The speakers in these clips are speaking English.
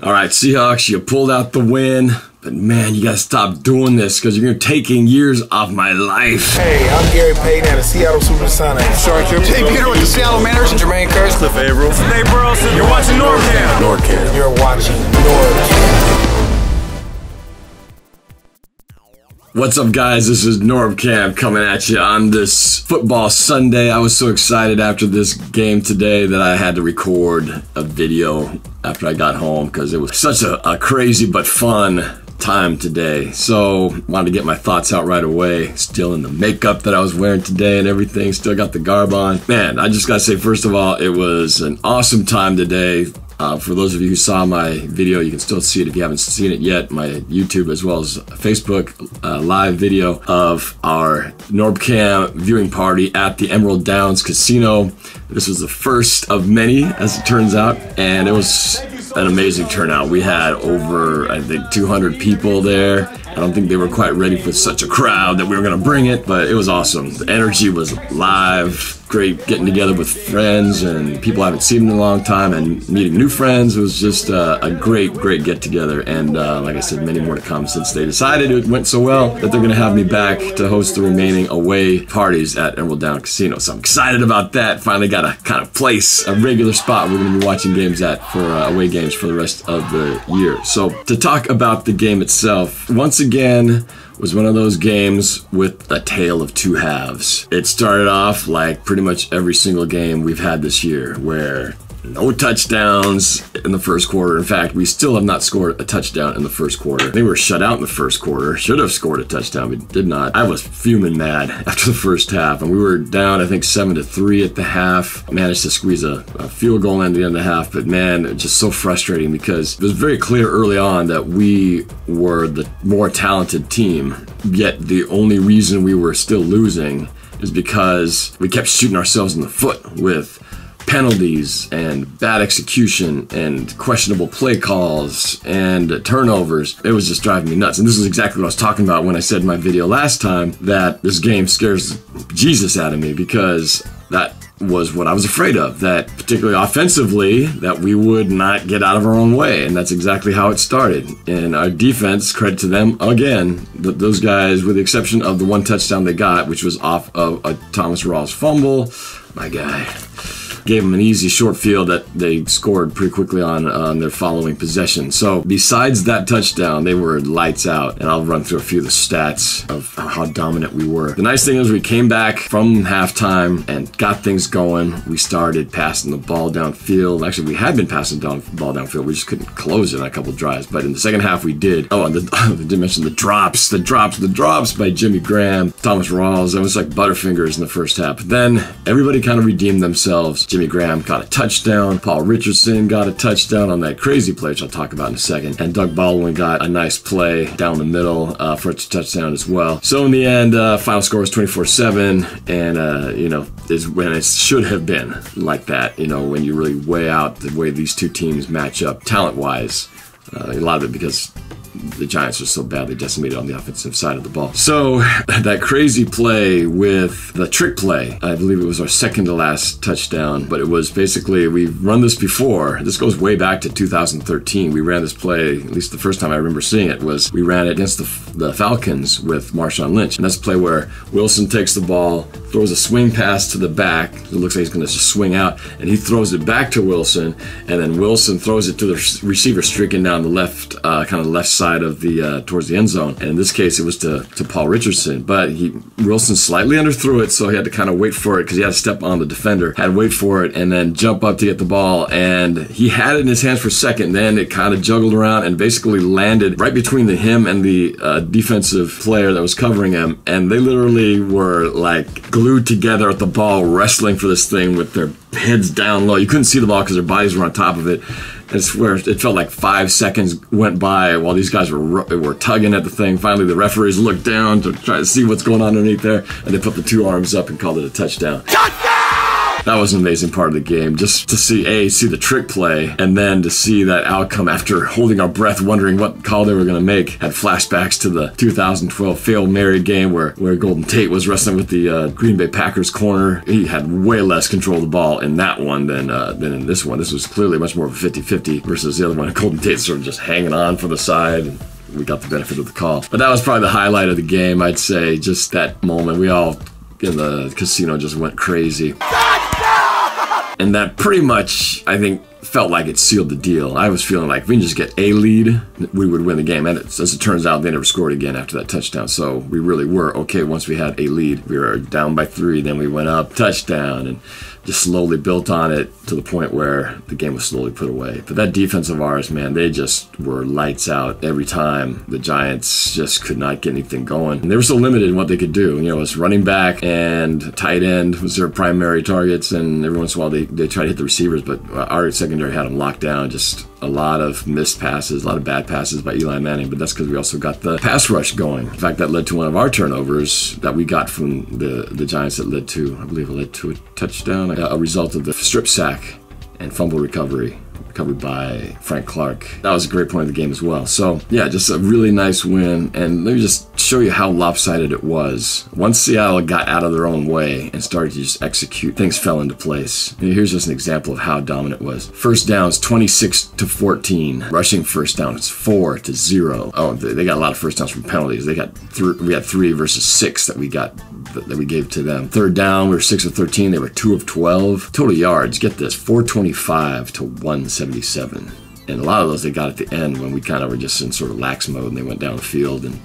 All right, Seahawks, you pulled out the win, but man, you gotta stop doing this because you're taking years off my life. Hey, I'm Gary Payton at the Seattle Supersonics. Sorry, Jay Peter with the Seattle Mariners and Jermaine Kearse. Cliff Averill. Dave Burleson. You're watching NorbCam. NorbCam. You're watching NorbCam. What's up, guys? This is NorbCam coming at you on this football Sunday. I was so excited after this game today that I had to record a video after I got home because it was such a crazy but fun time today. So wanted to get my thoughts out right away. Still in the makeup that I was wearing today and everything. Still got the garb on. Man, I just gotta say, first of all, it was an awesome time today. For those of you who saw my video, you can still see it if you haven't seen it yet. My YouTube as well as Facebook live video of our NorbCam viewing party at the Emerald Downs Casino. This was the first of many, as it turns out, and it was an amazing turnout. We had over, I think, 200 people there. I don't think they were quite ready for such a crowd that we were gonna bring it, but it was awesome. The energy was live. Great getting together with friends and people I haven't seen in a long time and meeting new friends. It was just a great get together, and like I said, many more to come since they decided it went so well that they're gonna have me back to host the remaining away parties at Emerald Downs Casino. So I'm excited about that. Finally got a kind of place, a regular spot we're gonna be watching games at for away games for the rest of the year. So to talk about the game itself, once again, was one of those games with a tale of two halves. It started off like pretty much every single game we've had this year, where no touchdowns in the first quarter. In fact, we still have not scored a touchdown in the first quarter. They were shut out in the first quarter. Should have scored a touchdown, but did not. I was fuming mad after the first half, and we were down, I think, 7-3 at the half. Managed to squeeze a field goal in the end of the half, but man, it's just so frustrating because it was very clear early on that we were the more talented team, yet the only reason we were still losing is because we kept shooting ourselves in the foot with penalties and bad execution and questionable play calls and turnovers. It was just driving me nuts. And this is exactly what I was talking about when I said in my video last time that this game scares Jesus out of me, because that was what I was afraid of, that particularly offensively, that we would not get out of our own way. And that's exactly how it started. And our defense, credit to them again, those guys, with the exception of the one touchdown they got, which was off of a Thomas Rawls fumble, my guy gave them an easy short field that they scored pretty quickly on their following possession. So besides that touchdown, they were lights out, and I'll run through a few of the stats of how dominant we were. The nice thing is we came back from halftime and got things going. We started passing the ball downfield. Actually, we had been passing the ball downfield. We just couldn't close it on a couple drives, but in the second half we did. Oh, and I didn't mention the drops by Jimmy Graham, Thomas Rawls. It was like Butterfingers in the first half. But then everybody kind of redeemed themselves. Jimmy Graham got a touchdown. Paul Richardson got a touchdown on that crazy play, which I'll talk about in a second. And Doug Baldwin got a nice play down the middle for a touchdown as well. So in the end, final score was 24-7, and you know, is when it should have been like that. You know, when you really weigh out the way these two teams match up talent-wise. A lot of it because the Giants are so badly decimated on the offensive side of the ball. So that crazy play with the trick play, I believe it was our second to last touchdown, but it was basically, we've run this before. This goes way back to 2013. We ran this play, at least the first time I remember seeing it, was we ran it against the Falcons with Marshawn Lynch. And that's a play where Wilson takes the ball, throws a swing pass to the back. It looks like he's going to just swing out, and he throws it back to Wilson, and then Wilson throws it to the receiver streaking down the left, kind of left side of the towards the end zone. And in this case, it was to Paul Richardson, but Wilson slightly underthrew it, so he had to kind of wait for it because he had to step on the defender, had to wait for it, and then jump up to get the ball. And he had it in his hands for a second, then it kind of juggled around and basically landed right between him and the defensive player that was covering him, and they literally were like glued together at the ball, wrestling for this thing with their heads down low. You couldn't see the ball because their bodies were on top of it. I swear, it felt like 5 seconds went by while these guys were tugging at the thing. Finally, the referees looked down to try to see what's going on underneath there, and they put the two arms up and called it a touchdown. Touchdown! That was an amazing part of the game. Just to see the trick play, and then to see that outcome after holding our breath, wondering what call they were going to make. Had flashbacks to the 2012 failed Mary game where Golden Tate was wrestling with the Green Bay Packers corner. He had way less control of the ball in that one than in this one. This was clearly much more of a 50-50 versus the other one. Golden Tate sort of just hanging on for the side. And we got the benefit of the call. But that was probably the highlight of the game, I'd say. Just that moment. We all in the casino just went crazy. And that pretty much, I think, felt like it sealed the deal. I was feeling like if we can just get a lead, we would win the game. And as it turns out, they never scored again after that touchdown. So we really were okay once we had a lead. We were down by 3, then we went up, touchdown, and just slowly built on it to the point where the game was slowly put away. But that defense of ours, man, they just were lights out every time. The Giants just could not get anything going. And they were so limited in what they could do. You know, it was running back and tight end was their primary targets, and every once in a while they tried to hit the receivers, but our secondary had them locked down. Just a lot of missed passes, a lot of bad passes by Eli Manning, but that's because we also got the pass rush going. In fact, that led to one of our turnovers that we got from the Giants that led to, I believe it led to a touchdown, a result of the strip sack and fumble recovered by Frank Clark. That was a great point of the game as well. So yeah, just a really nice win. And let me just show you how lopsided it was. Once Seattle got out of their own way and started to just execute, things fell into place. And here's just an example of how dominant it was. First downs, 26-14. Rushing first down, it's 4-0. Oh, they got a lot of first downs from penalties. We had 3 versus 6 that we gave to them. Third down, we were 6 of 13. They were 2 of 12. Total yards, get this, 425 to 177. And a lot of those they got at the end when we kind of were just in sort of lax mode and they went down the field and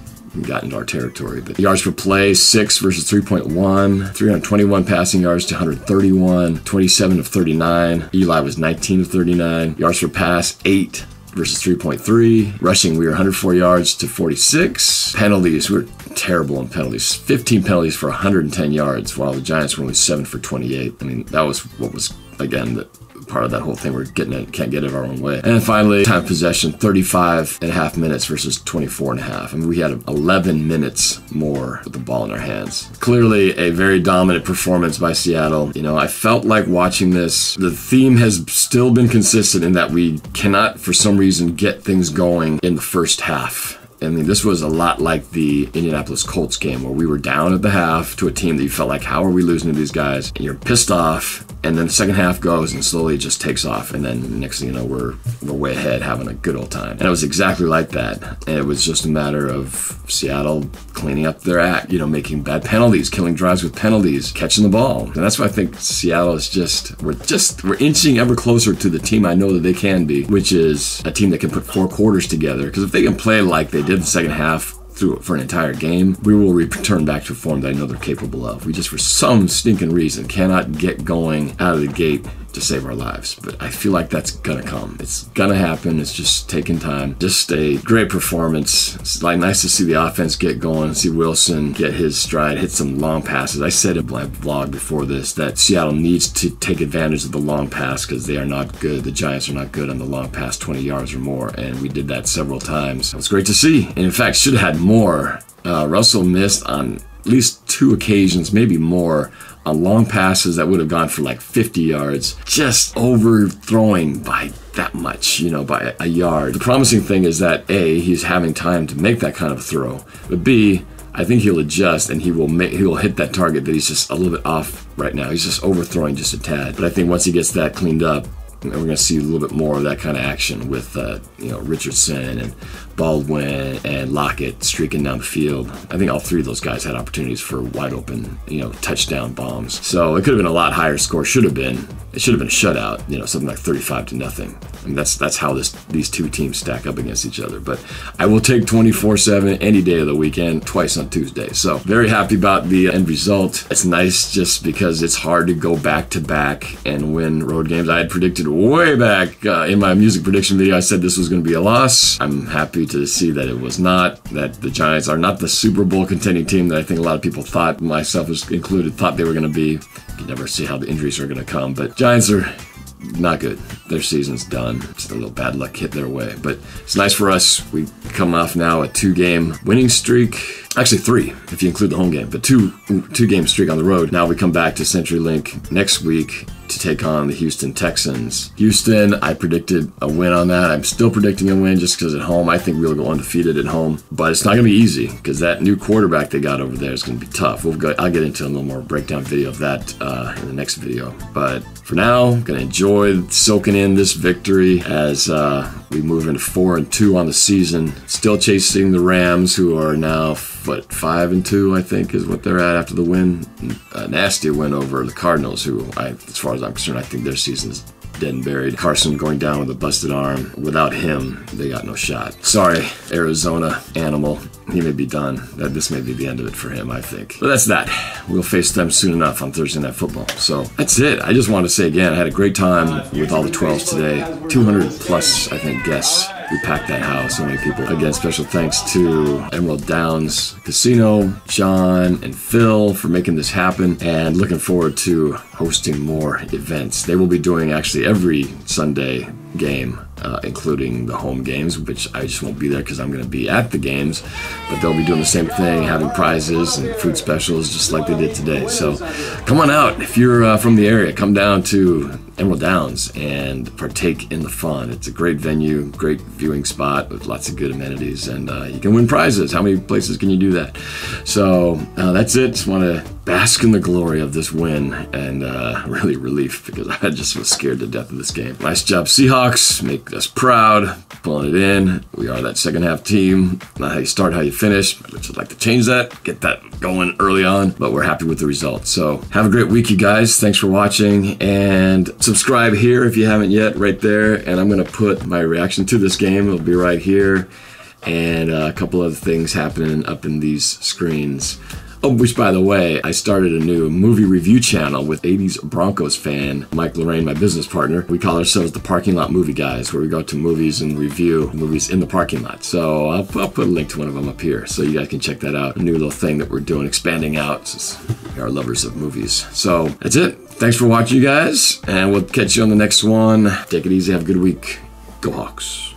got into our territory. But yards per play, 6 versus 3.1, 321 passing yards to 131, 27 of 39. Eli was 19 of 39. Yards per pass, 8 versus 3.3. Rushing, we were 104 yards to 46. Penalties, we were terrible on penalties. 15 penalties for 110 yards, while the Giants were only 7 for 28. I mean, that was what was, again, the part of that whole thing. We're can't get it our own way. And then finally, time of possession, 35.5 minutes versus 24.5. I mean, we had 11 minutes more with the ball in our hands. Clearly a very dominant performance by Seattle. You know, I felt like watching this, the theme has still been consistent in that we cannot, for some reason, get things going in the first half. I mean, this was a lot like the Indianapolis Colts game where we were down at the half to a team that you felt like, how are we losing to these guys? And you're pissed off, and then the second half goes and slowly it just takes off, and then next thing you know, we're way ahead having a good old time. And it was exactly like that. And it was just a matter of Seattle cleaning up their act, you know, making bad penalties, killing drives with penalties, catching the ball. And that's why I think Seattle is we're inching ever closer to the team I know that they can be, which is a team that can put 4 quarters together. Because if they can play like they did the second half for an entire game, we will return back to a form that I know they're capable of. We just, for some stinking reason, cannot get going out of the gate to save our lives. But I feel like that's gonna come. It's gonna happen. It's just taking time. Just a great performance. It's like nice to see the offense get going, see Wilson get his stride, hit some long passes. I said in my vlog before this that Seattle needs to take advantage of the long pass because they are not good. The Giants are not good on the long pass, 20 yards or more, and we did that several times. It was great to see. And in fact, should have had more. Russell missed on at least 2 occasions, maybe more, on long passes that would have gone for like 50 yards, just overthrowing by that much, you know, by a yard. The promising thing is that A, he's having time to make that kind of a throw, but B, I think he'll adjust and he will hit that target that he's just a little bit off right now. He's just overthrowing just a tad. But I think once he gets that cleaned up, we're going to see a little bit more of that kind of action with, you know, Richardson and Baldwin and Lockett streaking down the field. I think all 3 of those guys had opportunities for wide open, you know, touchdown bombs. So it could have been a lot higher score. Should have been. It should have been a shutout, you know, something like 35-0. I mean, that's how these 2 teams stack up against each other. But I will take 24/7 any day of the weekend, twice on Tuesday. So very happy about the end result. It's nice just because it's hard to go back to back and win road games. I had predicted way back in my music prediction video, I said this was going to be a loss. I'm happy to see that it was not, that the Giants are not the Super Bowl contending team that I think a lot of people thought, myself included, thought they were going to be. You never see how the injuries are going to come, but Giants are not good. Their season's done. Just a little bad luck hit their way, but it's nice for us. We come off now a 2-game winning streak. Actually 3, if you include the home game, but two-game streak on the road. Now we come back to CenturyLink next week to take on the Houston Texans. Houston, I predicted a win on that. I'm still predicting a win just because at home, I think we'll go undefeated at home. But it's not going to be easy because that new quarterback they got over there is going to be tough. I'll get into a little more breakdown video of that in the next video. But for now, I'm going to enjoy soaking in this victory as we move into 4-2 on the season. Still chasing the Rams, who are now, 5-2, I think, is what they're at after the win. A nasty win over the Cardinals, who, as far as I'm concerned, I think their season is dead and buried. Carson going down with a busted arm. Without him, they got no shot. Sorry, Arizona animal. He may be done. This may be the end of it for him, I think. But that's that. We'll face them soon enough on Thursday Night Football. So that's it. I just want to say again, I had a great time with all the 12s today. 200 plus, I think, guests. We packed that house, so many people. Again, special thanks to Emerald Downs Casino, John and Phil for making this happen, and looking forward to hosting more events. They will be doing actually every Sunday game, including the home games, which I just won't be there because I'm going to be at the games, but they'll be doing the same thing, having prizes and food specials just like they did today. So come on out. If you're from the area, come down to Emerald Downs and partake in the fun. It's a great venue, great viewing spot with lots of good amenities, and you can win prizes. How many places can you do that? So that's it. Just want to bask in the glory of this win, and really relief because I just was scared to death of this game. Nice job, Seahawks. Make us proud. Pulling it in. We are that second half team. Not how you start, how you finish. I'd like to change that. Get that going early on, but we're happy with the results. So have a great week, you guys. Thanks for watching, and subscribe here if you haven't yet, right there. And I'm going to put my reaction to this game. It'll be right here, and a couple other things happening up in these screens. Oh, which, by the way, I started a new movie review channel with 80s Broncos fan Mike Lorraine, my business partner. We call ourselves the Parking Lot Movie Guys, where we go to movies and review movies in the parking lot. So I'll put a link to one of them up here so you guys can check that out. A new little thing that we're doing, expanding out, since we are lovers of movies. So that's it. Thanks for watching, you guys, and we'll catch you on the next one. Take it easy. Have a good week. Go Hawks.